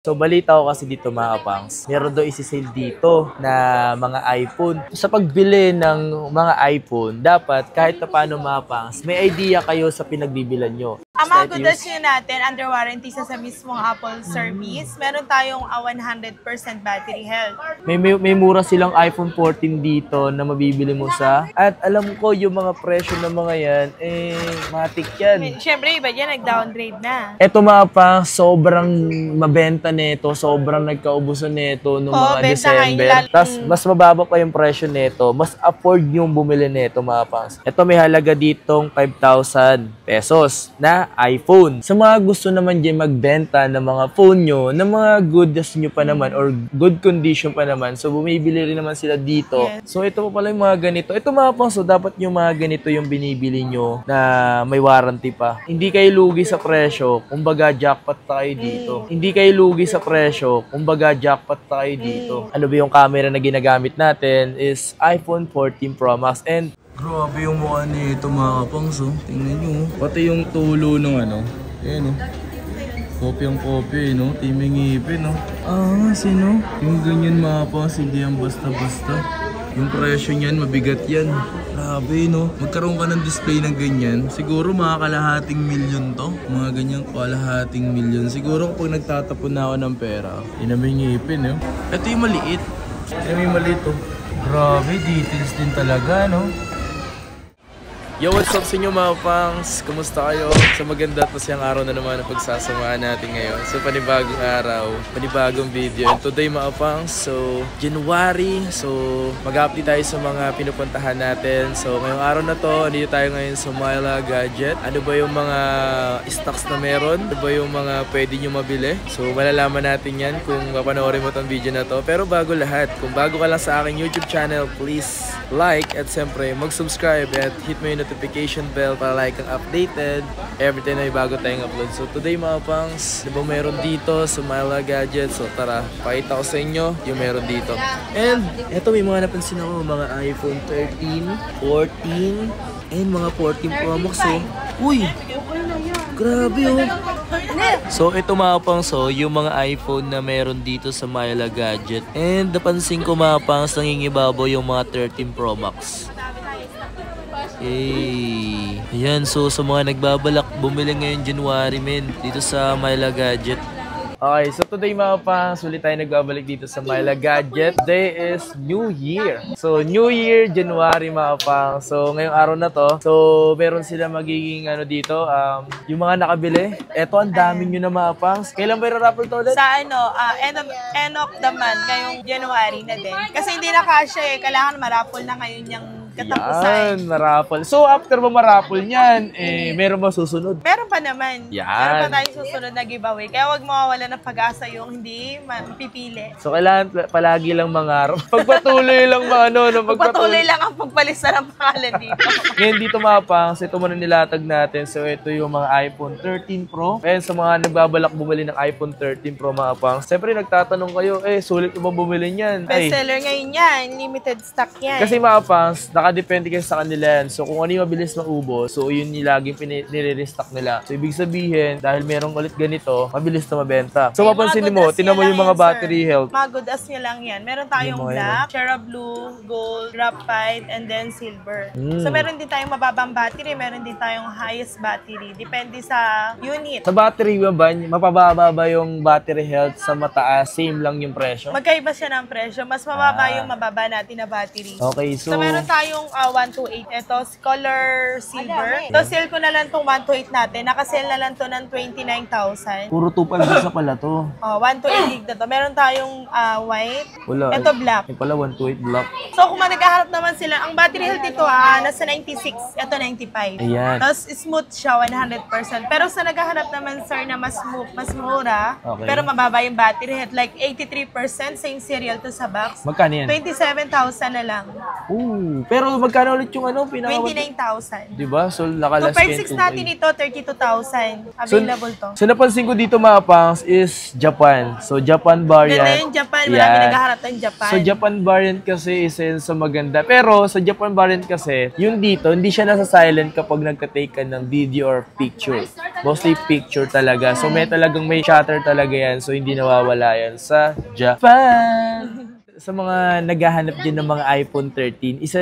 So balita ko kasi dito mga pangs, meron daw isi-sale dito na mga iPhone. Sa pagbili ng mga iPhone, dapat kahit paano mga pangs, may idea kayo sa pinagbibilan nyo. Ang mga goods nyo natin, under warranty sa mismong Apple service, meron tayong 100% battery health. May mura silang iPhone 14 dito na mabibili mo sa. At alam ko yung mga presyo ng mga yan, matik yan. Siyempre, iba dyan, nag-downgrade na. Eto mga pangs, sobrang mabenta nito, sobrang nagkaubusan nito noong mga December. Tapos mas mababa pa yung presyo nito, mas afford yung bumili nito mga pangs. Ito may halaga ditong 5,000 pesos na iPhone. Sa mga gusto naman dyan magbenta ng mga phone nyo, ng mga goods nyo pa naman or good condition pa naman, so bumibili rin naman sila dito. Yes. So ito pa pala yung mga ganito. Ito mga pangs, so dapat yung mga ganito yung binibili nyo na may warranty pa. Hindi kayo lugi sa presyo, kumbaga jackpot tayo dito. Hindi kayo lugi sa presyo, kumbaga jackpot tayo dito. Ano ba yung camera na ginagamit natin is iPhone 14 Pro Max and grabe yung mukha nito mga kapangs, oh. Tingnan nyo, pati yung tulo ng ano, ayan, oh. Kopyang-kopya, no? Timing ngipin, no? Sino? Yung ganyan mga kapangs, hindi yan basta-basta. Yung presyo niyan, mabigat yan. Grabe, no? Magkaroon ka ng display ng ganyan. Siguro mga kalahating milyon to. Mga ganyang kalahating milyon. Siguro kapag nagtatapon na ako ng pera, yun na may ngipin, no? Ito yung maliit. Ito yung maliit, oh. Grabe, details din talaga, no? Yo, what's up sa inyo mga pangs? Kumusta kayo? Sa maganda at masyang araw na naman ang pagsasamahan natin ngayon. So, panibagong araw, panibagong video. And today mga pangs, so, January. So, mag-update tayo sa mga pinupuntahan natin. So, ngayong araw na to, dito tayo ngayon sa Myla Gadget. Ano ba yung mga stocks na meron? Ano ba yung mga pwede nyo mabili? So, malalaman natin yan kung mapanoorin mo tong video na to. Pero bago lahat, kung bago ka lang sa aking YouTube channel, please like at siyempre mag-subscribe at hit mo yung notification bell para like ang updated every time na may bago tayong upload. So today mga pangs, diba meron dito sa Myla Gadget? So tara, pakita ko sa inyo yung meron dito. And eto may mga napansin ako, mga iPhone 13, 14, and mga 14 Pro Max, oh. Uy! Grabe, oh. So ito mga pangs, so yung mga iPhone na meron dito sa Myla Gadget. And napansin ko mga pangs, nangingibabaw yung mga 13 Pro Max. Hey. Ayan, so sa mga nagbabalak bumili ngayon January men dito sa Myla Gadget. Okay, so today mga pangs, ulit tayo nagbabalik dito sa Myla Gadget. Today is New Year. So New Year, January mga pangs. So ngayong araw na to, so meron sila magiging ano dito, yung mga nakabili. Eto, ang dami nyo na mga pangs. Kailan ba i-raffle to ulit? Sa ano, end of the month, ngayong January na din. Kasi hindi na kasya eh, kailangan ma-raffle na ngayon yung katapusan. Yan, marapol. So, after mo marapol niyan, meron ba susunod? Meron pa naman. Yan. Meron pa tayong susunod na giveaway. Kaya huwag mawawala ng pag-asa yung hindi mapipili. So, kailangan palagi lang mangarap. Pagpatuloy lang Pagpatuloy lang ang pagpalista ng pangalan dito. Ngayon dito mga pangs, ito muna nilatag natin. So, ito yung mga iPhone 13 Pro. And sa mga nagbabalak bumili ng iPhone 13 Pro mga pangs, siyempre nagtatanong kayo, sulit mo ba bumili niyan? Bestseller ngayon yan. Limited stock yan. Kasi mga pangs, nakadepende kayo sa kanila yan. So, kung ano yung mabilis maubos, so yun yung laging nire-restock nila. So, ibig sabihin, dahil merong ulit ganito, mabilis na mabenta. So, mapansin mo, tinan mo yung mga battery health. Mga good as nyo lang yan. Meron tayong black, Cherry Blue, Gold, Graphite, and then Silver. So, meron din tayong mababang battery, meron din tayong highest battery. Depende sa unit. Sa battery ba, mapababa ba yung battery health sa mataas? Same lang yung presyo? Magkaiba siya ng presyo. Mas mababa yung mababa natin na battery. Okay, so meron tayong 128. Ito, color silver. Ito, sale ko na lang itong 128 natin. Nakasale na lang ito ng 29,000. Puro 2.5 sa pala to. 128 gig na to. Meron tayong white. Wala. Ito, black. Yung pala 128 black. So, kung naghahanap naman sila, ang battery health ito, nasa 96. Ito, 95. Ayan. Tapos, smooth siya, 100%. Pero sa naghahanap naman, sir, na mas mura, okay, pero mababa yung battery health, like 83%, same serial to sa box. Magkano yan? 27,000 na lang. Pero Pero magkano ulit yung ano? 29,000. Diba? So, nakalas 256 natin ito, 32,000. Available to. So, napansin ko dito mga pangs is Japan. So, Japan variant. Ganda yung Japan. Marami naghaharap ng Japan. So, Japan variant kasi isa yun sa maganda. Pero, sa Japan variant kasi, yung dito, hindi siya nasa silent kapag nagka-take ka ng video or picture. Mostly picture talaga. So, may shutter talaga yan. So, hindi nawawala yan sa Japan. Sa mga naghahanap din ng mga iPhone 13, isa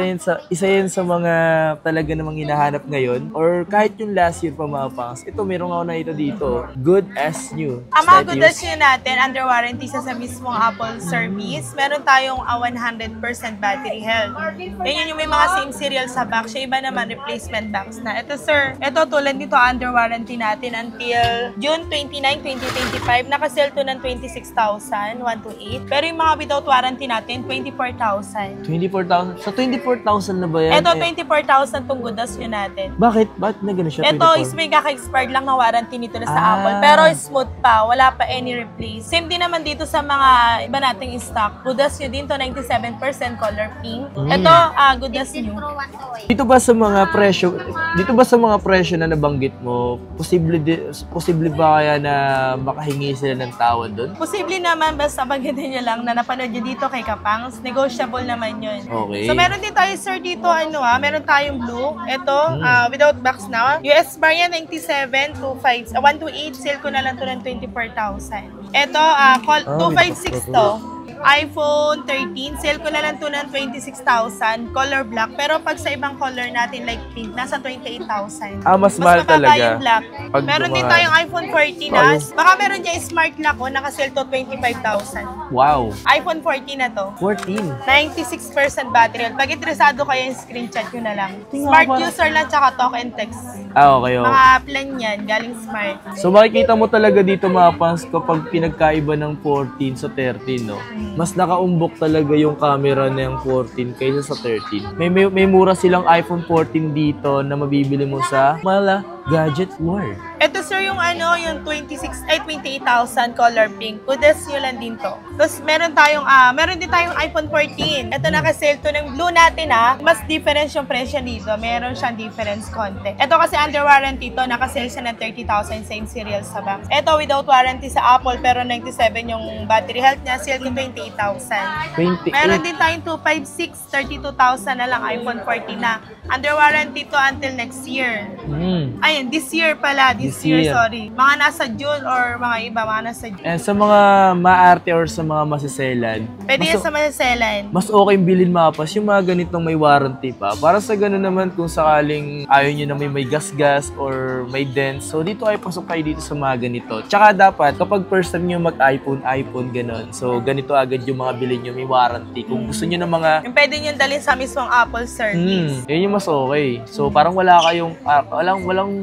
yan sa mga talaga namang hinahanap ngayon or kahit yung last year pa mga pangs. Ito, meron ako na ito dito. Good as new. Ang mga good as new natin, under warranty sa mismong Apple service, meron tayong 100% battery health. Yan yung may mga same serial sa box. Siya iba naman, replacement box na. Ito sir, ito tulad dito, under warranty natin until June 29, 2025. Nakasell to ng 26,000, 128. Pero yung mga without warranty natin, 24,000. 24,000? Sa 24,000 na ba yan? Ito, 24,000 tong good as new natin. Bakit? Bakit na gano'n siya? Ito is may kaka-expired lang na warranty nito na sa Apple. Pero smooth pa. Wala pa any replace. Same din naman dito sa mga iba nating stock. Good as new din to, 97% color pink. Ito, good as new. Dito ba sa mga presyo na nabanggit mo, posible ba kaya na makahingi sila ng tawad doon? Posible naman, basta banggitin nyo lang na napanood nyo dito kay Kapangs. Negotiable naman yun. Okay. So, meron din tayo, sir, dito, meron tayong blue. Ito, without box na. US variant, 128. Sale ko na lang to ng 24,000. Ito, 256 to. iPhone 13, sale ko na lang to ng 26,000, color black. Pero pag sa ibang color natin, like pink, nasa 28,000. Mas mahal talaga. Yung black. Meron din tayong iPhone 14 baka meron dyan smart lock, naka-sale to 25,000. Wow. iPhone 14 na to. 14? 96% battery. Pag interesado kayo, screenshot nyo na lang. Smart user lang, tsaka talk and text. Okay. Mga plan yan, galing smart. So makikita mo talaga dito mga pangs kapag pinagkaiba ng 14 sa 13, no? Mas nakaumbok talaga yung camera ng 14 kaysa sa 13. May mura silang iPhone 14 dito na mabibili mo sa Mala Gadget World. Ito sir, yung yung 28,000 color pink. Kudas nyo lang din to. Tapos meron din tayong iPhone 14. Ito naka-sale to ng blue natin Mas difference yung presyo dito. Meron siyang difference konti. Ito kasi under warranty to, naka-sale siya ng 30,000, same serial sa box. Ito without warranty sa Apple pero 97 yung battery health niya, sale to 28,000. 28? Meron din tayong 256, 32,000 na lang iPhone 14 na. Under warranty to until next year. Ayun, this year pala. This year, sorry. Mga nasa June or mga iba, mga nasa June. And sa mga maarte or sa mga masiselan, Pwede yan sa masiselan. mas okay bilhin mapas yung mga ganitong may warranty pa. Para sa ganun naman kung sakaling ayaw nyo na may gas-gas or may dents. So dito ay pasok kayo dito sa mga ganito. Tsaka dapat kapag first time nyo mag-iPhone ganun. So ganito agad yung mga bilhin nyo, may warranty. Kung gusto nyo ng mga... Yung pwede nyo dalhin sa mismong Apple service. Yun yung mas okay. So parang wala kayong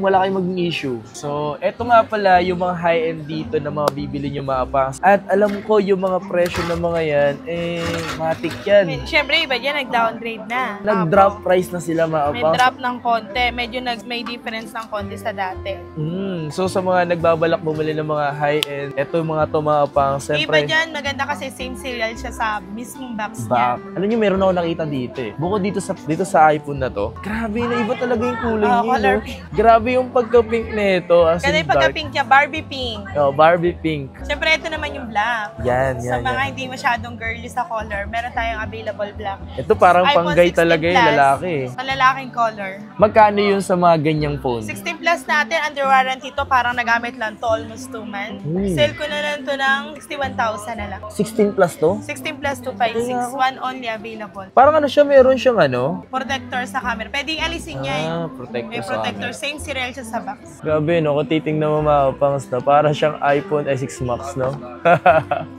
maging issue. So eto nga pala yung mga high-end dito na mga bibili nyo mga pangs. At alam ko yung mga presyo ng mga yan, matik yan. Siyempre, iba dyan, nag-downgrade na. Nag-drop price na sila mga May pangs. drop ng konti. Medyo may difference ng konti sa dati. So sa mga nagbabalak bumili ng mga high-end, eto yung mga to mga pangs. Iba dyan, maganda kasi same serial siya sa mismong box niya. Alam nyo, meron ako nakita dito Bukod dito sa iPhone na to, grabe na iba talaga yung kulay niya. Color No? Grabe yung pagka-pink nito. Kasi yung pagka-pink niya, Barbie pink. Barbie pink. Siyempre, ito naman yung black. Yan. Sa mga hindi masyadong girly sa color, meron tayong available black. Ito parang iPhone panggay 16 talaga yung Plus, lalaki. Malalaking color. Magkano yun sa mga ganyang phone? 16 Plus natin, under warranty to, parang nagamit lang to almost 2 months. Sale ko na lang to ng 61,000 na lang. 16 plus to? 16 Plus 256, one only available. Parang meron siyang Protector sa camera. Pwedeng alisin niya protector May sa protector. Same serial siya sa box. Grabe, no? Kung titingnan mo mga pangs na, parang siyang iPhone S6 Max, no?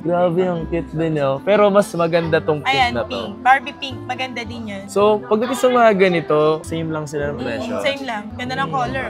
Grabe, ang cute din, no? Pero mas maganda tong pink Ayan, na to. pink. Barbie pink. Maganda din yun. So, pagdating sa mga ganito, same lang sila ng presyo. Same lang. Ganda ng color,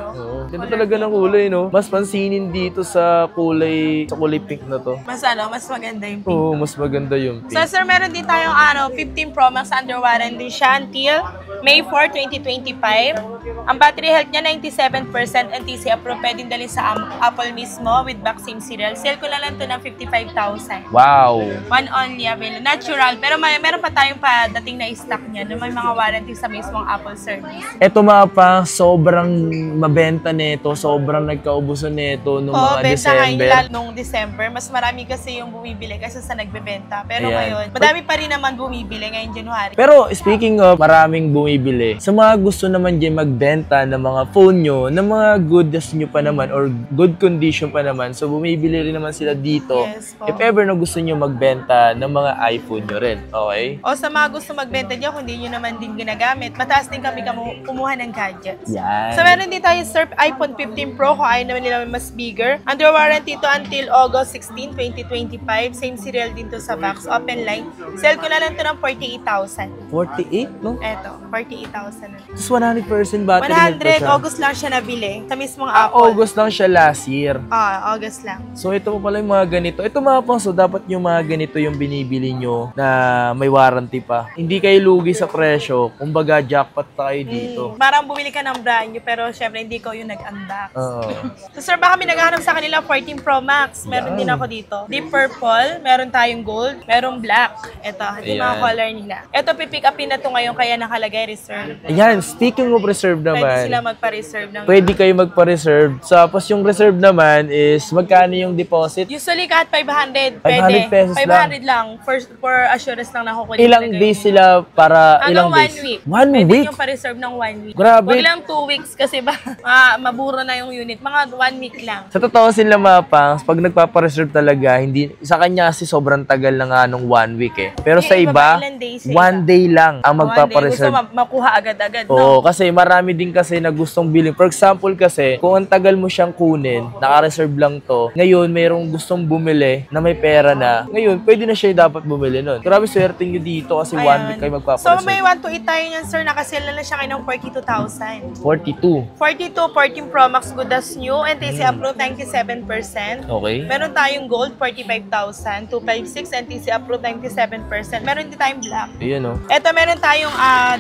Ganda talaga ng kulay, no? Mas pansinin dito sa kulay pink na to. Mas maganda yung pink. Oo, mas maganda yung pink. So, sir, meron din tayong 15 Pro Max under warranty siya until May 4, 24, 2025. Ang battery health niya 97% NTC approved. Pwedeng dalhin sa Apple mismo with vaccine serial. Sale ko na lang to ng 55,000. Wow! One only available. Natural. Pero meron pa tayong dating na stock niya na may mga warranty sa mismong Apple service. Ito mapa, sobrang mabenta nito, sobrang nagkaubusan nito nung mga December. Lalo nung December, mas marami kasi yung bumibili kasi sa nagbebenta. Pero Ayan. ngayon, madami pa rin naman bumibili ngayong January. Pero speaking of maraming bumibili, sa mga gusto naman dyan magbenta ng mga phone nyo, ng mga goods nyo pa naman or good condition pa naman, so bumibili rin naman sila dito. Yes, po. If ever na gusto nyo magbenta ng mga iPhone nyo rin, okay? O sa mga gusto magbenta dyan, kung hindi nyo naman din ginagamit, mataas din kami kumuha ng gadgets. Yan. So meron din tayo Surf iPhone 15 Pro kung ayaw naman nila mas bigger. Under warranty to until August 16, 2025. Same serial din to sa box. Open line. Sell ko na lang to ng 48,000. 48, no? Eto, 48,000 na. Tapos 100% battery health pa 100, siya. August lang siya nabili. Sa mismong Apple. August lang siya last year. August lang. So ito pa pala yung mga ganito. Ito mga pangso, dapat yung mga ganito yung binibili nyo na may warranty pa. Hindi kayo lugi sa presyo. Kumbaga jackpot tayo dito. Parang bumili ka ng brand new pero syempre hindi ko yung nag-unbox. Oo. So sir, baka may naghahanap sa kanila 14 Pro Max. Meron din ako dito. Deep purple, meron tayong gold, merong black. Ito yung mga Ayan. color nila. Ito, pipick upin na to ngayon kaya nakalagay reserve. Ayan, speaking of reserve Pwede naman, sila magpa-reserve ng pwede kayo magpa-reserve. Tapos yung reserve naman is magkano yung deposit? usually kahit 500, 500 pesos 500 lang. For assurance lang na kukunin. Ilang talaga days yung- sila para ilang Hanggang days? 1 week. One Pwede week? yung pa-reserve ng 1 week. Grabe. Huwag lang 2 weeks kasi ba maburo na yung unit. Mga 1 week lang. Sa totoo sila mapangs, pag nagpapa-reserve talaga, hindi sa kanya kasi sobrang tagal na nga nung 1 week eh. Pero Yung sa iba iba, ba, ilan days sa 1 day lang ang magpapa-reserve. Gusto makuha agad-agad, Oo, no? kasi marami din kasi na gustong bilhin. For example kasi, kung ang tagal mo siyang kunin, naka-reserve lang to, ngayon mayroong gustong bumili na may pera na, ngayon pwede na siya dapat bumili nun. Grabe swerte nyo dito kasi 1 week kayo So magpapa-reserve. may 1 to 8 tayo niyan, sir. Nakasell na siya kayo ng 42,000. 42. 42, 14 Pro Max good as new. NTC approved 97%. Okay. Meron tayong gold, 45,000. 256, NTC approved 97%. Meron din tayong black. Ayun o. Ito, meron tayong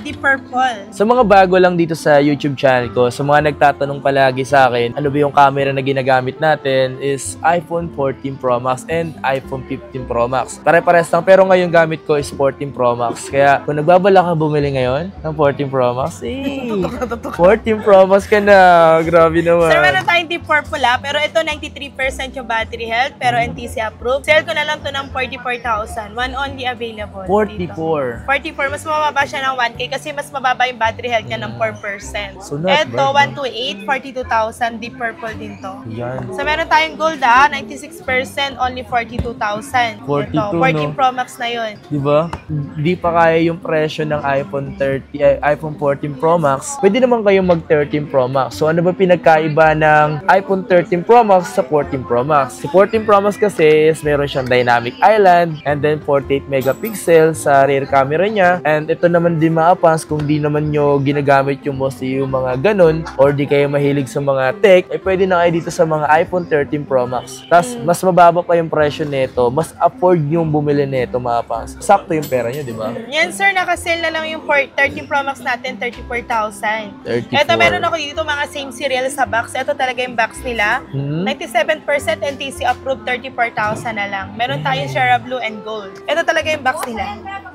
deep purple. Sa mga bago lang dito sa YouTube channel ko, sa mga nagtatanong palagi sa akin, ano ba yung camera na ginagamit natin is iPhone 14 Pro Max and iPhone 15 Pro Max. Pare-pares lang, pero ngayon gamit ko is 14 Pro Max. Kaya kung nagbabala ka bumili ngayon ng 14 Pro Max, 14 Pro Max ka na. Grabe naman. Sir, meron tayong deep purple pero ito 93% yung battery health, pero NTC approved. Sell ko na lang to ng 44,000. One only available. 44. 44, mas mababa siya ng 1K kasi mas mababa yung battery health niya ng 4%. So not Ito, bad, 128, 42,000, deep purple din to. Yan. So, meron tayong gold 96%, only 42,000. 42, Ito, 14 no? Pro Max na yun. Di ba? Di pa kaya yung presyo ng iPhone 14 Pro Max. Pwede naman kayo mag 13 Pro Max. So ano ba pinagkaiba ng iPhone 13 Pro Max sa 14 Pro Max? Si 14 Pro Max kasi is meron siyang dynamic island and then 48 megapixel sa rear camera niya. And ito naman din maapas kung di naman nyo ginagamit yung mostly yung mga ganun or di kayo mahilig sa mga tech, eh pwede na kayo dito sa mga iPhone 13 Pro Max. Tapos mas mababa pa yung presyo nito, mas afford yung bumili nito maapas. Sakto yung pera nyo, di ba? Yan sir, nakasale na lang yung 13 Pro Max natin, 34,000. 34. Ito, meron ako dito mga same serial sa box. Ito talaga yung box nila. 97% NTC approved, 34,000 na lang. Meron tayong Sierra Blue and Gold. Ito talaga yung box nila.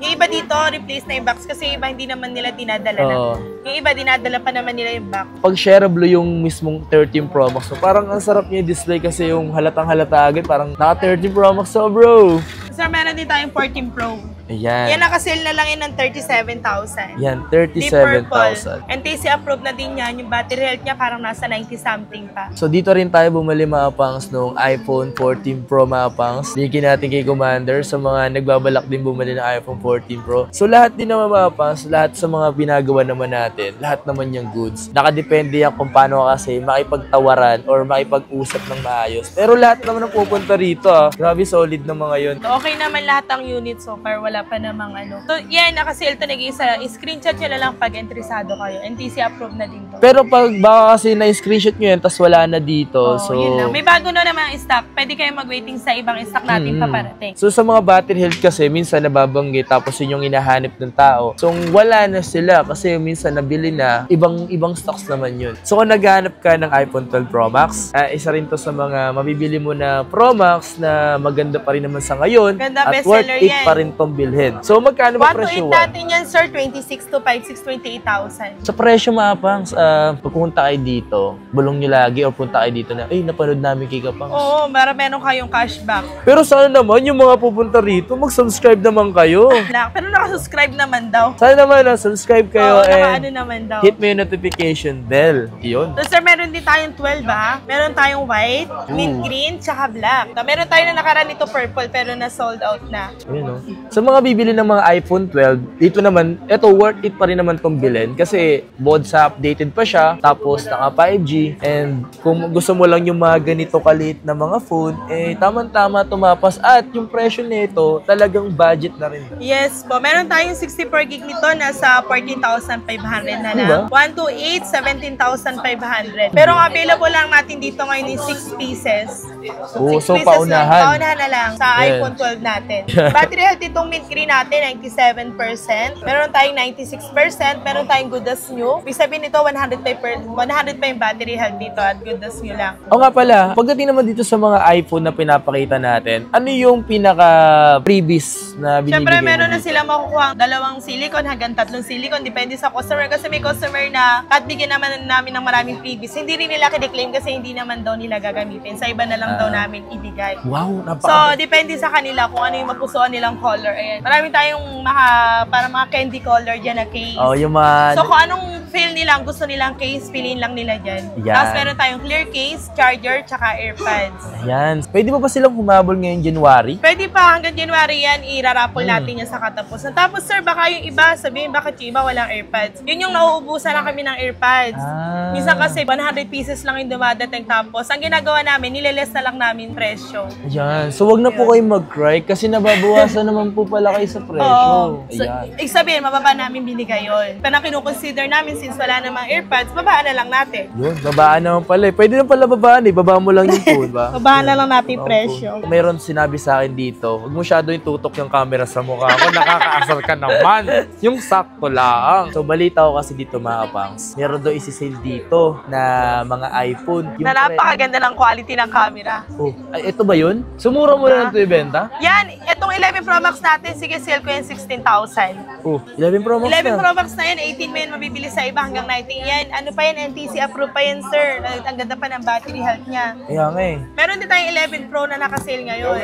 Yung iba dito, replace na yung box kasi iba hindi naman nila dinadala na. Oo. Yung iba, dinadala pa naman nila yung box. Pag Sierra Blue yung mismong 13 Pro Max, so parang ang sarap niya display kasi yung halatang halata agad, parang naka 13 Pro Max so bro. Sir, meron din tayong 14 Pro. Ayan. Yan, nakasale na lang yun ng 37,000. Yan, Deep purple. 37,000. NTC approved na din yan. Yung battery health niya parang nasa 90 something pa. So dito rin tayo bumali mga pangs nung iPhone 14 Pro mga pangs. Linkin natin kay Commander sa mga nagbabalak din bumali ng iPhone 14 Pro. So lahat din naman mga pangs, lahat sa mga binagawa naman natin, lahat naman yung goods. Nakadepende yan kung paano ka kasi makipagtawaran or makipag-usap ng maayos. Pero lahat naman ang pupunta rito Grabe solid ng mga yun. So, okay naman lahat ang unit so far. wala pa namang ano. So, yan, nakasale to nag-iisa. I-screenshot nyo na lang pag interesado kayo. NTC approved na din to. Pero pag baka kasi na-screenshot nyo yan, tas wala na dito. So, yun lang. May bago na naman stock. Pwede kayo mag-waiting sa ibang stock natin paparating. So, sa mga battery health kasi, minsan nababanggit, tapos yun yung hinahanap ng tao. So, wala na sila kasi minsan nabili na, ibang stocks naman yun. So, kung naghahanap ka ng iPhone 12 Pro Max, isa rin to sa mga mabibili mo na Pro Max na maganda pa rin naman sa ngayon. Ganda, at worth it yan. pa rin tong bilhin. So, magkano ba 1 to 8 presyo? natin yan, sir. 26 to 56, 28,000. Sa presyo Mapangs, pagpunta kayo dito, bulong nyo lagi o punta kayo dito na, napanood namin kay Kapangs. Oo, meron kayong cashback. Pero sana naman, yung mga pupunta rito, mag-subscribe naman kayo. Pero nakasubscribe naman daw. Sana naman, subscribe kayo naka-ano naman daw. hit mo yung notification bell. Yun. So, sir, meron din tayong 12, Meron tayong white, mint green, tsaka black. Meron tayo na nakaraan nito purple, pero na sold out na. Ayun, no? Sa mga bibili ng mga iPhone 12, dito naman, eto worth it pa rin naman tong bilhin kasi board sa updated pa siya, tapos naka 5G, and kung gusto mo lang yung mga ganito kalit na mga phone, tama-tama tumapas at yung presyo nito talagang budget na rin. Yes po, meron tayong 64 gig nito nasa 14,500 na lang. Diba? 128, 17,500. Pero ang available lang natin dito ngayon is 6 pieces. So pieces paunahan. Lang, paunahan na lang sa Yes. iPhone 12 natin. Battery health itong mint green natin, 97%. Meron tayong 96%. Meron tayong good as new. Ibig sabihin nito, 100 pa yung battery health dito at good as new lang. O nga pala, pagdating naman dito sa mga iPhone na pinapakita natin, ano yung pinaka-previous na binibigay Siyempre, mo meron na dito? sila makukuha 2 silicone hanggang 3 silicone. Depende sa customer. Kasi may customer na kahit bigyan naman namin ng maraming previous, hindi rin nila kideclaim kasi hindi naman daw nila gagamitin. Sa iba na lang daw namin ibigay. Wow, So, depende sa kanila kung ano yung mapusuan nilang color. Ayan. Marami tayong para mga candy color dyan na case. Oh, yung mga... So, kung anong feel nilang, gusto nilang case, piliin lang nila dyan. Yan. Tapos, meron tayong clear case, charger, tsaka AirPods. Ayan. Pwede ba silang humabol ngayong January? Pwede pa, hanggang January yan, irarapol natin yan sa katapusan. Tapos, sir, baka yung iba, sabihin, bakit yung iba walang AirPods? Yun yung nauubusan na kami ng AirPods. Minsan kasi, 100 pieces lang yung dumadating. Tapos, ang ginagawa namin, nililess na lang namin presyo. Ayan. So, wag na po kayong mag-cry kasi nababawasan naman po pala kayo sa presyo. So, Ayan. sabihin, mababa namin binigay yun. Pero ang kinukonsider namin, since wala namang AirPods, babaan na lang natin. Yun, babaan naman pala eh. Pwede na pala babaan eh. Baba mo lang yung phone ba? Babaan na lang natin yung presyo. Mayroon sinabi sa akin dito, huwag masyado yung tutok yung camera sa mukha ko. Nakakaasar ka naman. Yung sakto lang. So, balita ko kasi dito mga kapangs. Meron daw isi-sale dito na mga iPhone. Yung Na napakaganda ng quality ng camera. Ay, ito ba yun? Sumura mo na ito ibenta? Yan, itong 11 Pro Max natin, sige, sale ko yan 16,000. 11 Pro Max 11 na. Pro Max na yan, 18 mo yan mabibili sa iba hanggang 19 yan. Ano pa yan, NTC approved pa yan, sir. Ang ganda pa ng battery health niya. Kaya nga eh. Meron din tayong 11 Pro na nakasale ngayon.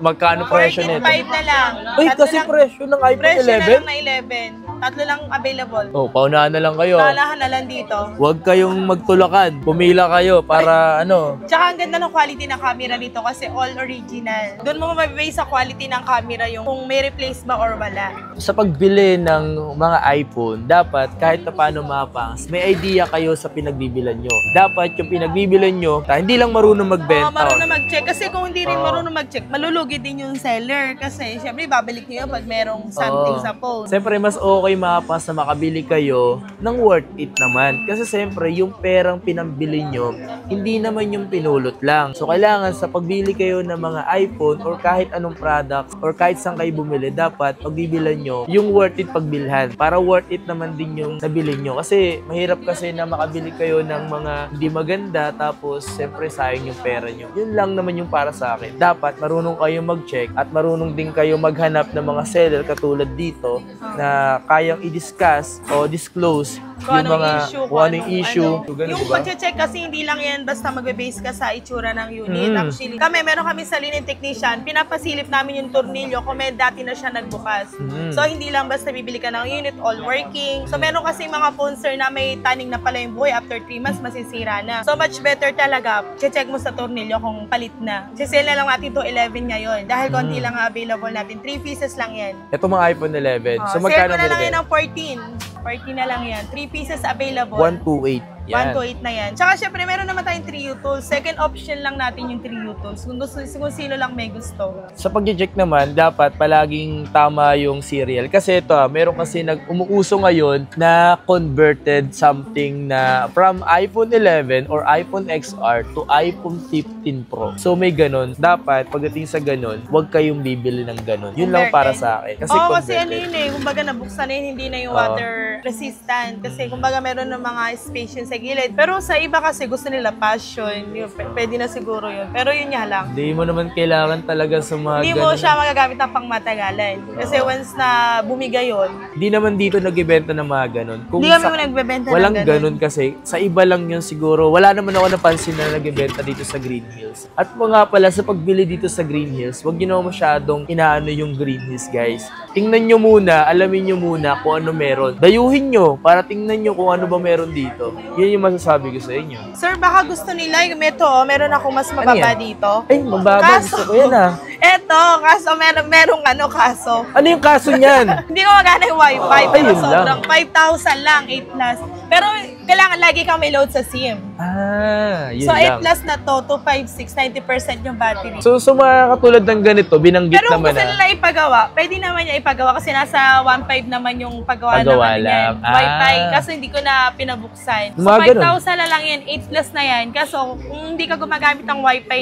Magkano presyo nito? 14,500 na lang. Uy, Tatlo kasi lang- presyo ng iPhone presyo na 11? lang na 11. Tatlo lang available. Paunahan na lang kayo. Kalahan na lang dito. Huwag kayong magtulakan. Pumila kayo para Tsaka ang ganda ng quality ng camera nito kasi all original. Doon mo mabibase sa quality ng camera yung kung may replace ba or wala. sa pagbili ng mga iPhone, dapat kahit na paano mapangs, may idea kayo sa pinagbibilan nyo. Dapat yung pinagbibilan nyo, hindi lang marunong magbenta. Marunong mag-check. Kasi kung hindi rin marunong mag-check, malulugi din yung seller. Kasi syempre, babalik nyo yun pag merong something sa phone. Siyempre, mas okay mapangs na makabili kayo ng worth it naman. Kasi siyempre, yung perang pinambili nyo, hindi naman yung pinulot lang. So, kailangan sa pagbili kayo ng mga iPhone or kahit anong product or kahit saan kayo bumili, dapat pagbibilan nyo yung worth it pagbilhan. Para worth it naman din yung nabili nyo. Kasi mahirap kasi na makabili kayo ng mga hindi maganda tapos siyempre sayang yung pera nyo. Yun lang naman yung para sa akin. Dapat marunong kayo mag-check at marunong din kayo maghanap ng mga seller katulad dito na kayang i-discuss o disclose Kung yung anong mga issue, kung anong issue. So, ganun, yung diba? pag-check kasi hindi lang yan basta magbe-base ka sa itsura ng unit. Actually, meron kami sa linear technician, pinapasilip namin yung tornilyo kung may dati na siya nagbukas. So, hindi lang basta bibili ka ng unit, all working. So, meron kasi mga phone sir na may taning na pala yung buhay, after 3 months masisira na. So, much better talaga, check mo sa tornilyo kung palit na. Sisale na lang natin to 11 ngayon. Dahil konti lang available natin. 3 pieces lang yan. Ito mga iPhone 11. So Sale magkano ko na lang nilagay? yan ng 14. 14 na lang yan. 3 pieces available. 128. Yan. 128 na yan. Tsaka syempre, meron naman tayong 3U tools. Second option lang natin yung 3U tools. Kung sino lang may gusto. Sa pag-check naman, dapat palaging tama yung serial. Kasi ito, meron kasi umuuso ngayon na converted something na from iPhone 11 or iPhone XR to iPhone 15 Pro. So may ganun. Dapat, pagdating sa ganun, huwag kayong bibili ng ganun. Yun lang para sa akin. Kasi kasi ano yun eh. Kumbaga nabuksan na yun, hindi na yung water resistant. Kasi kumbaga meron ng mga space yun sa gilid. Pero sa iba kasi gusto nila passion. Pwede na siguro yun. Pero yun nga lang. Hindi mo naman kailangan talaga sa mga Hindi mo siya magagamit ng pangmatagalan. Kasi once na bumigay yun. Hindi naman dito nag-ibenta ng mga ganun. Hindi kami nagbebenta ng walang ganun kasi. Sa iba lang yun siguro. Wala naman ako napansin na nag-ibenta dito sa Green Hills. At po nga pala sa pagbili dito sa Green Hills, huwag nyo naman masyadong inaano yung Green Hills, guys. Tingnan nyo muna, alamin nyo muna kung ano meron. Dayuhin nyo para tingnan nyo kung ano ba meron dito. Yun yung masasabi ko sa inyo. Sir, baka gusto nila yung meron ako mas mababa dito. Ay, mababa. Gusto ko yan ah. Eto, kaso merong kaso. Ano yung kaso niyan? Hindi ko magana yung wifi. Pero Ayun sobrang 5,000 lang, 8 plus. Pero kailangan lagi kang may load sa SIM. Yun so, 8 lang. plus na to, 256, 90% yung battery. So mga katulad ng ganito, binanggit pero naman kung gusto nila ipagawa, pwede naman niya ipagawa kasi nasa 1.5 naman yung paggawa ng ano yan. Wi-Fi. Kaso hindi ko na pinabuksan. So 5,000 na lang yan, 8 plus na yan. Kaso kung hindi ka gumagamit ng Wi-Fi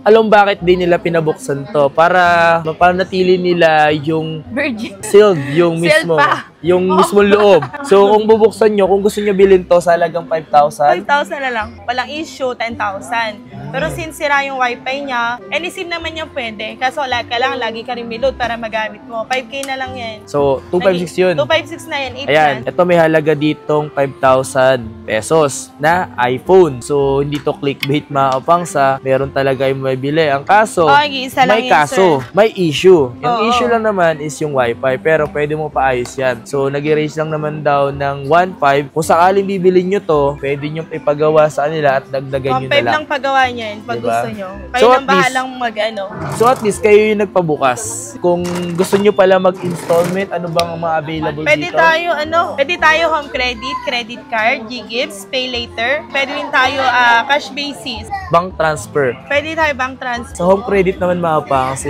Alam bakit di nila pinabuksan to? Para mapanatili nila yung Virgin. sealed, yung Sealed mismo. pa. Yung mismong loob. So kung bubuksan nyo, kung gusto nyo bilhin to sa halagang 5,000, 5,000 na lang. Walang issue, 10,000. Pero since sira yung wifi niya, any SIM naman niya pwede. Kaso kailangan lagi ka rin reload para magamit mo. 5K na lang yan. so 256 yun. 256 na yan, 8 Ayan, yan. ito may halaga ditong 5,000 pesos na iPhone. So hindi to clickbait mga kapangsa. Meron talaga yung mabili. Ang kaso, Isa lang may yun, kaso, sir. may issue. Yung Oo. issue lang naman is yung wifi. Pero pwede mo paayos yan. So nag-erase lang naman daw ng 1.5. Kung sakaling bibilin nyo to, pwede nyo ipagawa sa kanila at dagdagan nyo na 1.5 lang. lang pagawa niyan pag Diba? gusto nyo. Kayo So, nang at least- bahalang mag-ano. So at least kayo yung nagpabukas. Kung gusto nyo pala mag-installment, ano bang mga available Pwede dito? pwede tayo home credit, credit card, G-Gifts, pay later. Pwede rin tayo cash basis. Bank transfer. Pwede tayo bank transfer. Sa home credit naman mga pangs,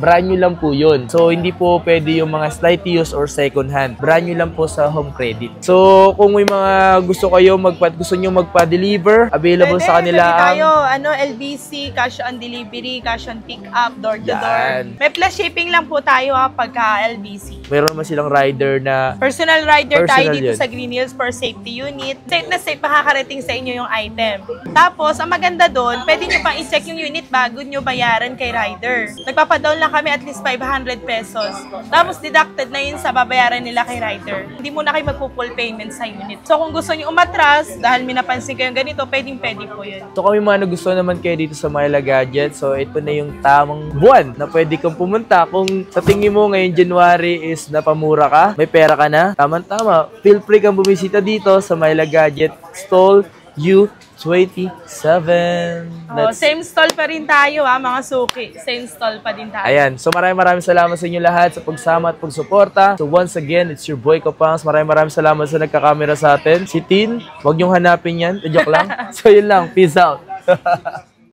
brand new lang po yun. So hindi po pwede yung mga slight use or second hand. Brand new lang po sa home credit. So kung may mga gusto nyo magpa-deliver, available sa kanila Pwede ang tayo, LBC, cash on delivery, cash on pick up, door to door. Yan. May plus shipping lang po tayo pagka LBC. meron naman silang rider na Personal rider tayo Personal dito yun. sa Green Hills for safety unit. Safe na safe makakarating sa inyo yung item. Tapos, ang maganda doon, pwede nyo pang i-check yung unit bago nyo bayaran kay rider. Nagpapadown lang kami at least 500 pesos. Tapos, deducted na yun sa babayaran nila kay rider. Hindi muna kayo magpo-full payment sa unit. So, kung gusto nyo umatras, dahil may napansin kayong ganito, pwede po yun. So kami mga nagustuhan naman kayo dito sa Myla Gadget. So ito na yung tamang buwan na pwede kang pumunta. Kung sa tingin mo ngayon January is napamura ka, may pera ka na, tama-tama. Feel free kang bumisita dito sa Myla Gadget Stall U27. Same stall pa rin tayo mga suki. Same stall pa din tayo. Ayan. So maraming salamat sa inyo lahat sa pagsama at pagsuporta. So once again, it's your boy Kapangs. Maraming salamat sa nagkakamera sa atin. Si Tin, huwag niyong hanapin yan. Joke lang. So yun lang. Peace out.